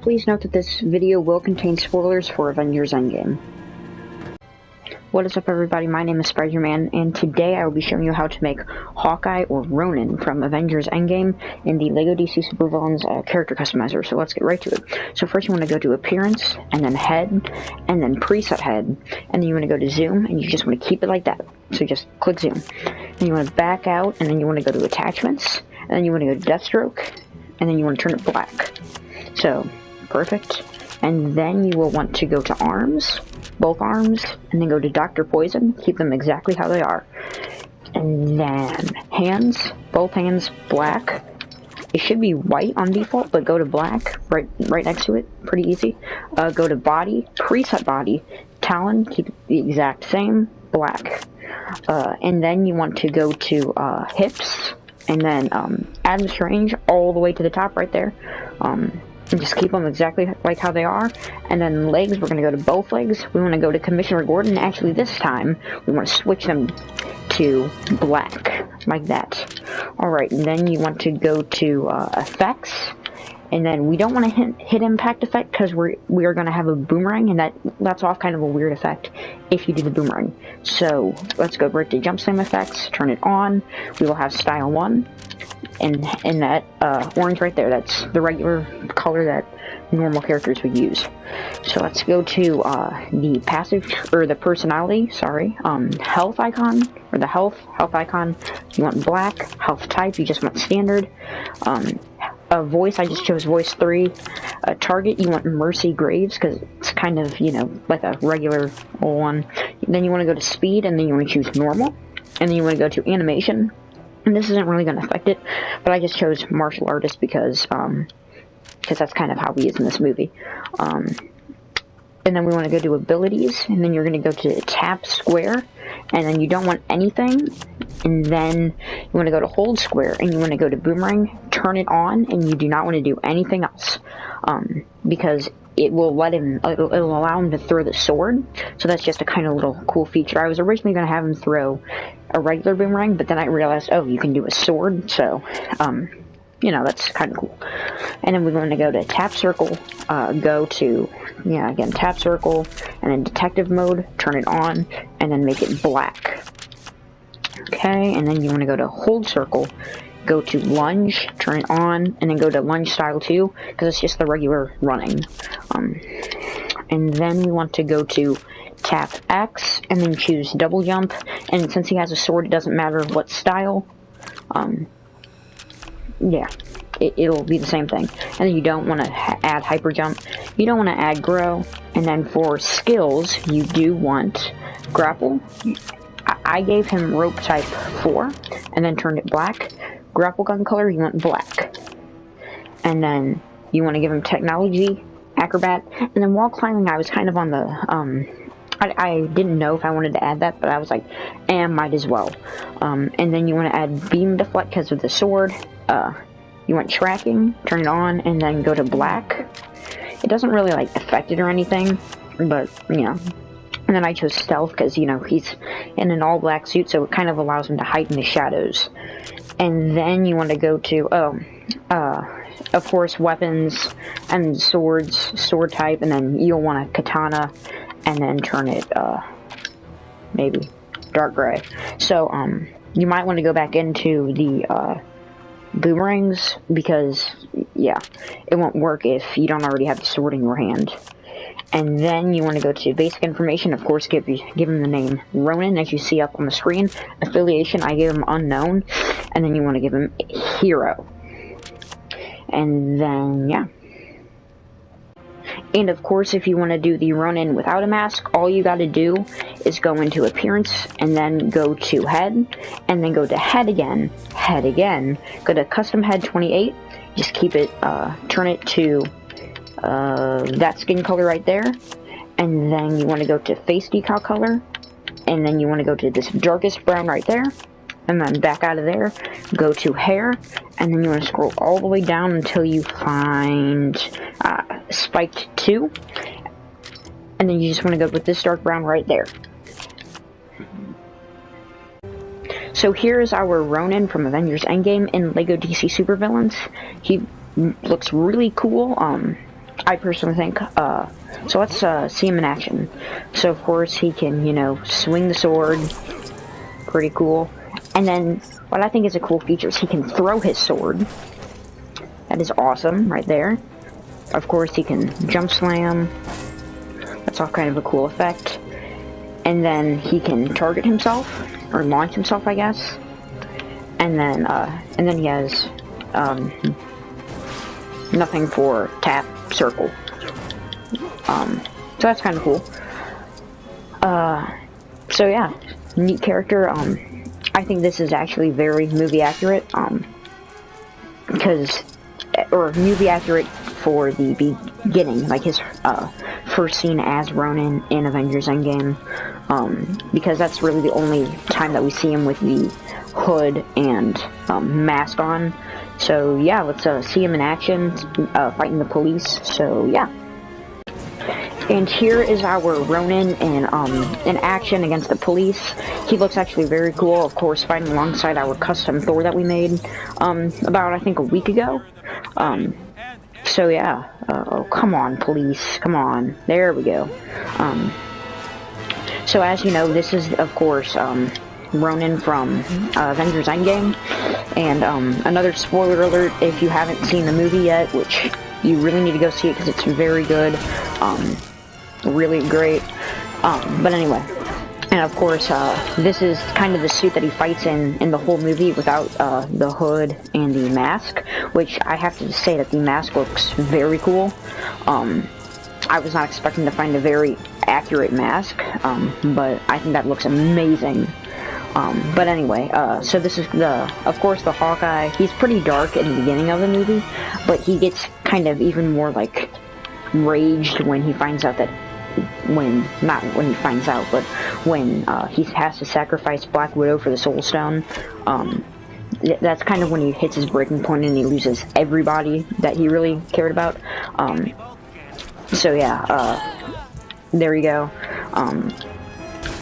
Please note that this video will contain spoilers for Avengers Endgame. What is up, everybody? My name is Spidrewman, and today I will be showing you how to make Hawkeye or Ronin from Avengers Endgame in the LEGO DC Supervillains character customizer. So let's get right to it. So first you want to go to Appearance, and then Head, and then Preset Head, and then you want to go to Zoom, and you just want to keep it like that. So just click Zoom. Then you want to back out, and then you want to go to Attachments, and then you want to go to Deathstroke, and then you want to turn it black. So, perfect. And then you will want to go to Arms, both arms, and then go to Dr. Poison, keep them exactly how they are. And then Hands, both hands black. It should be white on default, but go to black, right next to it, pretty easy. Go to Body, Preset Body, Talon, keep it the exact same, black. And then you want to go to Hips, and then Adam Strange all the way to the top right there. And just keep them exactly like how they are. And then legs, we're going to go to both legs. We want to go to Commissioner Gordon. Actually, this time, we want to switch them to black, like that. Alright, and then you want to go to Effects. And then we don't want to hit Impact Effect, because we are going to have a boomerang, and that's off kind of a weird effect if you do the boomerang. So, let's go right to Jump Slam Effects, turn it on. We will have Style 1. And that orange right there, that's the regular color that normal characters would use. So let's go to the passive, or the personality, sorry, health icon, or the health icon. You want black. Health type, you just want standard. A voice, I just chose voice 3. Target, you want Mercy Graves, because it's kind of, you know, like a regular one. Then you want to go to speed, and then you want to choose normal. And then you want to go to animation. And this isn't really going to affect it, but I just chose martial artist because that's kind of how he is in this movie. And then we want to go to abilities, and then you're going to go to tap square, and then you don't want anything, and then you want to go to hold square, and you want to go to boomerang, turn it on, and you do not want to do anything else, because it will it'll allow him to throw the sword. So that's just a kind of little cool feature. I was originally going to have him throw a regular boomerang, but then I realized, oh, you can do a sword, so, you know, that's kind of cool. And then we're going to go to tap circle, go to, yeah, again, tap circle, and then detective mode, turn it on, and then make it black. Okay, and then you want to go to hold circle, go to lunge, turn it on, and then go to lunge style 2, because it's just the regular running. And then we want to go to tap X, and then choose double jump, and since he has a sword, it doesn't matter what style. Yeah, it'll be the same thing. And then you don't want to add hyper jump, you don't want to add grow, and then for skills, you do want grapple. I gave him rope type 4, and then turned it black. Grapple gun color, you want black. And then you want to give him technology, acrobat, and then wall climbing, I was kind of on the, I didn't know if I wanted to add that, but I was like, might as well. And then you want to add beam deflect because of the sword. You want tracking, turn it on, and then go to black. It doesn't really, like, affect it or anything, but, you know. And then I chose stealth because, you know, he's in an all-black suit, so it kind of allows him to hide in the shadows. And then you want to go to, of course, weapons and swords, sword type, and then you'll want a katana, and then turn it, maybe dark gray. So, you might want to go back into the, boomerangs, because, yeah, it won't work if you don't already have the sword in your hand. And then you want to go to basic information, of course, give him the name Ronin, as you see up on the screen. Affiliation, I gave him unknown, and then you want to give him hero. And then, yeah. And of course, if you want to do the Ronin without a mask, all you gotta do is go into Appearance, and then go to Head, and then go to Head again, go to Custom Head 28, just keep it, turn it to, that skin color right there, and then you want to go to Face Decal color, and then you want to go to this darkest brown right there, and then back out of there, go to hair, and then you want to scroll all the way down until you find spiked 2, and then you just want to go with this dark brown right there. So here's our Ronin from Avengers Endgame in LEGO DC Supervillains. He looks really cool. I personally think. So let's see him in action. So of course he can, you know, swing the sword. Pretty cool. And then what I think is a cool feature is he can throw his sword. That is awesome, right there. Of course he can jump slam. That's all kind of a cool effect. And then he can target himself, or launch himself, I guess. And then he has nothing for tap, circle. So that's kind of cool. So yeah, neat character. I think this is actually very movie accurate. Or movie accurate for the beginning, like his first scene as Ronin in Avengers Endgame, because that's really the only time that we see him with the hood and mask on. So yeah, let's see him in action, fighting the police. So yeah. And here is our Ronin in action against the police. He looks actually very cool, of course, fighting alongside our custom Thor that we made about, I think, a week ago. So yeah, oh, come on, police, come on, there we go. So as you know, this is, of course, Ronin from Avengers Endgame, and another spoiler alert if you haven't seen the movie yet, which you really need to go see it because it's very good, really great, but anyway. And of course, this is kind of the suit that he fights in the whole movie without the hood and the mask, which I have to say that the mask looks very cool. I was not expecting to find a very accurate mask, but I think that looks amazing. But anyway, so this is of course, the Hawkeye. He's pretty dark in the beginning of the movie, but he gets kind of even more, like, raged when he finds out that not when he finds out, but when he has to sacrifice Black Widow for the Soul Stone. That's kind of when he hits his breaking point and he loses everybody that he really cared about. So yeah, there you go.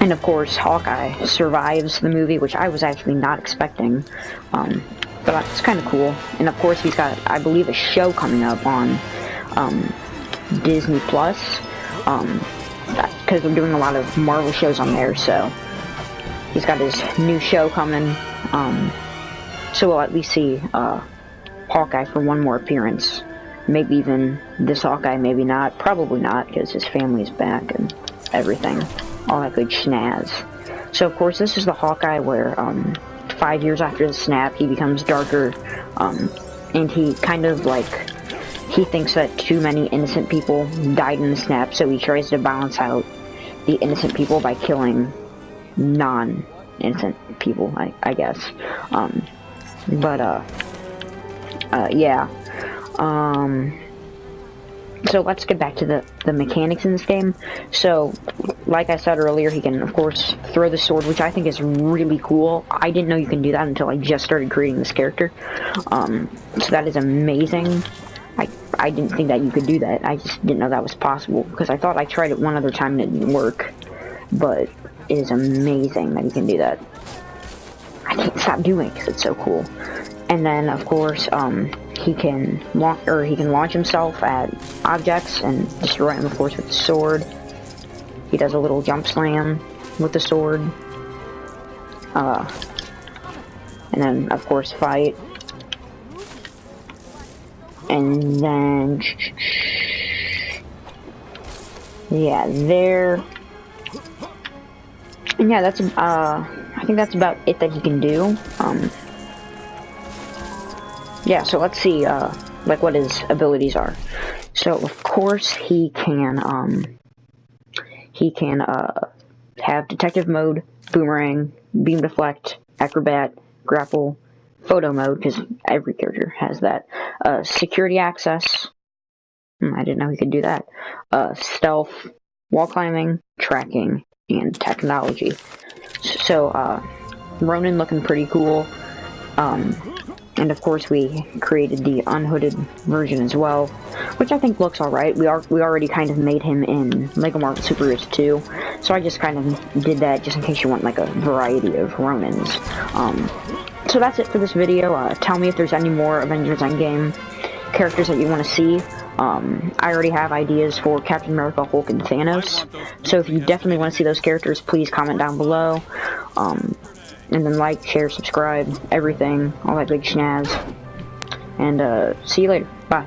And of course, Hawkeye survives the movie, which I was actually not expecting. But it's kind of cool. And of course, he's got, I believe, a show coming up on Disney Plus. Because they're doing a lot of Marvel shows on there, so he's got his new show coming. So we'll at least see Hawkeye for one more appearance. Maybe even this Hawkeye, maybe not. Probably not, because his family's back and everything. All that good schnaz. So of course, this is the Hawkeye where 5 years after the snap, he becomes darker, and he kind of, like, he thinks that too many innocent people died in the snap, so he tries to balance out the innocent people by killing non-innocent people, I guess. Yeah. So let's get back to the mechanics in this game. So, like I said earlier, he can, of course, throw the sword, which I think is really cool. I didn't know you can do that until I just started creating this character. So that is amazing. I didn't think that you could do that. I just didn't know that was possible, because I thought I tried it one other time and it didn't work. But it is amazing that you can do that. I can't stop doing it because it's so cool. And then, of course, he can launch himself at objects and destroy them, of course, with the sword. He does a little jump slam with the sword. And then, of course, fight. And then, yeah, there. And yeah, that's, I think that's about it that he can do. Yeah, so let's see, like, what his abilities are. So, of course, he can have detective mode, boomerang, beam deflect, acrobat, grapple, photo mode, because every character has that, security access, I didn't know he could do that, stealth, wall climbing, tracking, and technology. So, Ronin looking pretty cool, and of course we created the unhooded version as well, which I think looks alright. We already kind of made him in LEGO Marvel Super Heroes 2, so I just kind of did that just in case you want like a variety of Ronins. So that's it for this video. Tell me if there's any more Avengers Endgame characters that you want to see. I already have ideas for Captain America, Hulk, and Thanos. So if you definitely want to see those characters, please comment down below. And then like, share, subscribe, everything, all that big schnaz. And see you later. Bye.